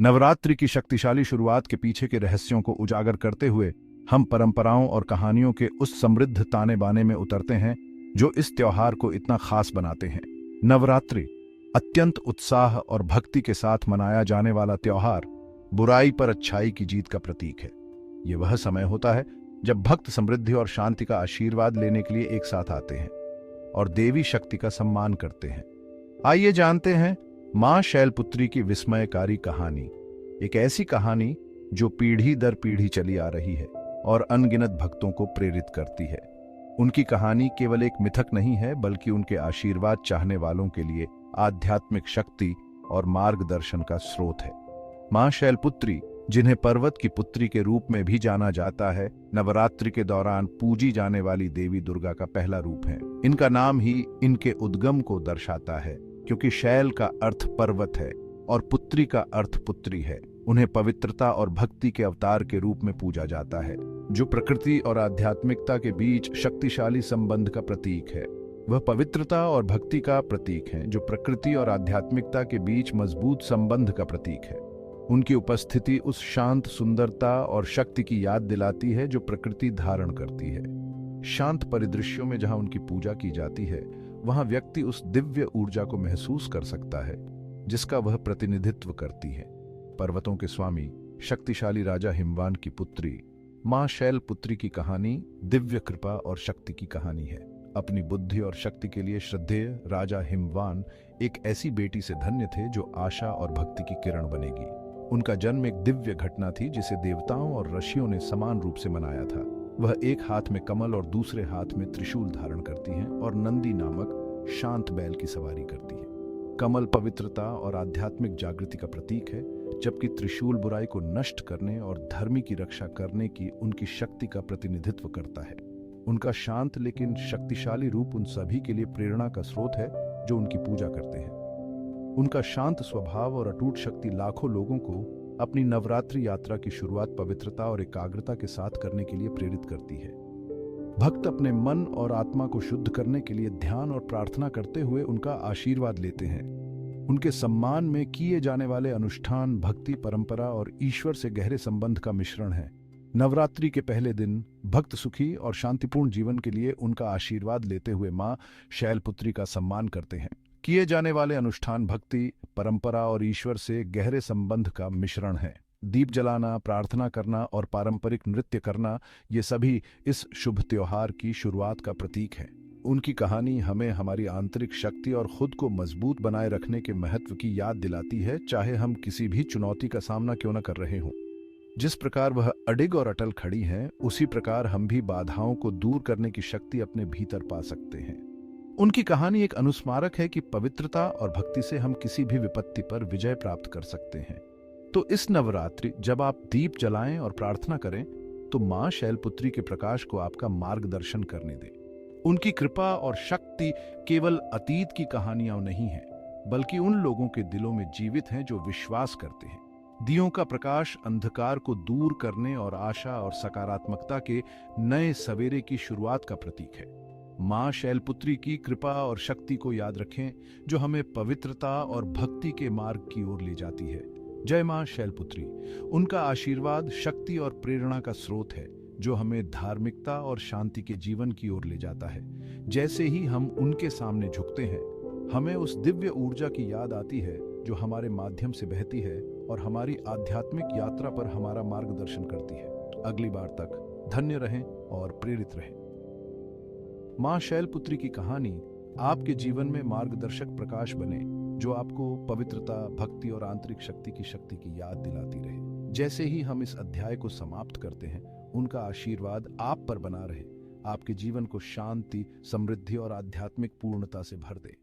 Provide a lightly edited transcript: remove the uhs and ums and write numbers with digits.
नवरात्रि की शक्तिशाली शुरुआत के पीछे के रहस्यों को उजागर करते हुए हम परंपराओं और कहानियों के उस समृद्ध ताने बाने में उतरते हैं जो इस त्योहार को इतना खास बनाते हैं। नवरात्रि अत्यंत उत्साह और भक्ति के साथ मनाया जाने वाला त्योहार बुराई पर अच्छाई की जीत का प्रतीक है। ये वह समय होता है जब भक्त समृद्धि और शांति का आशीर्वाद लेने के लिए एक साथ आते हैं और देवी शक्ति का सम्मान करते हैं। आइए जानते हैं मां शैलपुत्री की विस्मयकारी कहानी। एक ऐसी कहानी जो पीढ़ी दर पीढ़ी चली आ रही है और अनगिनत भक्तों को प्रेरित करती है। उनकी कहानी केवल एक मिथक नहीं है, बल्कि उनके आशीर्वाद चाहने वालों के लिए आध्यात्मिक शक्ति और मार्गदर्शन का स्रोत है। मां शैलपुत्री, जिन्हें पर्वत की पुत्री के रूप में भी जाना जाता है, नवरात्रि के दौरान पूजी जाने वाली देवी दुर्गा का पहला रूप है। इनका नाम ही इनके उद्गम को दर्शाता है, क्योंकि शैल का अर्थ पर्वत है और पुत्री का अर्थ पुत्री है। उन्हें पवित्रता और भक्ति के अवतार के रूप में पूजा जाता है, जो प्रकृति और आध्यात्मिकता के बीच शक्तिशाली संबंध का प्रतीक है। वह पवित्रता और भक्ति का प्रतीक है, जो प्रकृति और आध्यात्मिकता के बीच मजबूत संबंध का प्रतीक है। उनकी उपस्थिति उस शांत सुंदरता और शक्ति की याद दिलाती है जो प्रकृति धारण करती है। शांत परिदृश्यों में जहां उनकी पूजा की जाती है, वहां व्यक्ति उस दिव्य ऊर्जा को महसूस कर सकता है जिसका वह प्रतिनिधित्व करती है। पर्वतों के स्वामी, शक्तिशाली राजा हिमवान की पुत्री मां शैलपुत्री की कहानी दिव्य कृपा और शक्ति की कहानी है। अपनी बुद्धि और शक्ति के लिए श्रद्धेय राजा हिमवान एक ऐसी बेटी से धन्य थे जो आशा और भक्ति की किरण बनेगी। उनका जन्म एक दिव्य घटना थी जिसे देवताओं और ऋषियों ने समान रूप से मनाया था। वह एक हाथ में कमल और दूसरे हाथ में त्रिशूल धारण करती हैं और नंदी नामक शांत बैल की सवारी करती है। कमल पवित्रता और आध्यात्मिक जागृति का प्रतीक है, जबकि त्रिशूल बुराई को नष्ट करने और धर्म की रक्षा करने की उनकी शक्ति का प्रतिनिधित्व करता है। उनका शांत लेकिन शक्तिशाली रूप उन सभी के लिए प्रेरणा का स्रोत है जो उनकी पूजा करते हैं। उनका शांत स्वभाव और अटूट शक्ति लाखों लोगों को अपनी नवरात्रि यात्रा की शुरुआत पवित्रता और एकाग्रता के साथ करने के लिए प्रेरित करती है। भक्त अपने मन और आत्मा को शुद्ध करने के लिए ध्यान और प्रार्थना करते हुए उनका आशीर्वाद लेते हैं। उनके सम्मान में किए जाने वाले अनुष्ठान भक्ति, परंपरा और ईश्वर से गहरे संबंध का मिश्रण है। नवरात्रि के पहले दिन भक्त सुखी और शांतिपूर्ण जीवन के लिए उनका आशीर्वाद लेते हुए मां शैलपुत्री का सम्मान करते हैं। किए जाने वाले अनुष्ठान भक्ति, परंपरा और ईश्वर से गहरे संबंध का मिश्रण है। दीप जलाना, प्रार्थना करना और पारंपरिक नृत्य करना, ये सभी इस शुभ त्योहार की शुरुआत का प्रतीक है। उनकी कहानी हमें हमारी आंतरिक शक्ति और खुद को मजबूत बनाए रखने के महत्व की याद दिलाती है, चाहे हम किसी भी चुनौती का सामना क्यों न कर रहे हों। जिस प्रकार वह अडिग और अटल खड़ी हैं, उसी प्रकार हम भी बाधाओं को दूर करने की शक्ति अपने भीतर पा सकते हैं। उनकी कहानी एक अनुस्मारक है कि पवित्रता और भक्ति से हम किसी भी विपत्ति पर विजय प्राप्त कर सकते हैं। तो इस नवरात्रि जब आप दीप जलाएं और प्रार्थना करें, तो मां शैलपुत्री के प्रकाश को आपका मार्गदर्शन करने दें। उनकी कृपा और शक्ति केवल अतीत की कहानियां नहीं है, बल्कि उन लोगों के दिलों में जीवित हैं जो विश्वास करते हैं। दियों का प्रकाश अंधकार को दूर करने और आशा और सकारात्मकता के नए सवेरे की शुरुआत का प्रतीक है। मां शैलपुत्री की कृपा और शक्ति को याद रखें, जो हमें पवित्रता और भक्ति के मार्ग की ओर ले जाती है। जय मां शैलपुत्री। उनका आशीर्वाद शक्ति और प्रेरणा का स्रोत है, जो हमें धार्मिकता और शांति के जीवन की ओर ले जाता है। जैसे ही हम उनके सामने झुकते हैं, हमें उस दिव्य ऊर्जा की याद आती है जो हमारे माध्यम से बहती है और हमारी आध्यात्मिक यात्रा पर हमारा मार्गदर्शन करती है। अगली बार तक धन्य रहें और प्रेरित रहें। मां शैलपुत्री की कहानी आपके जीवन में मार्गदर्शक प्रकाश बने, जो आपको पवित्रता, भक्ति और आंतरिक शक्ति की याद दिलाती रहे। जैसे ही हम इस अध्याय को समाप्त करते हैं, उनका आशीर्वाद आप पर बना रहे, आपके जीवन को शांति, समृद्धि और आध्यात्मिक पूर्णता से भर दे।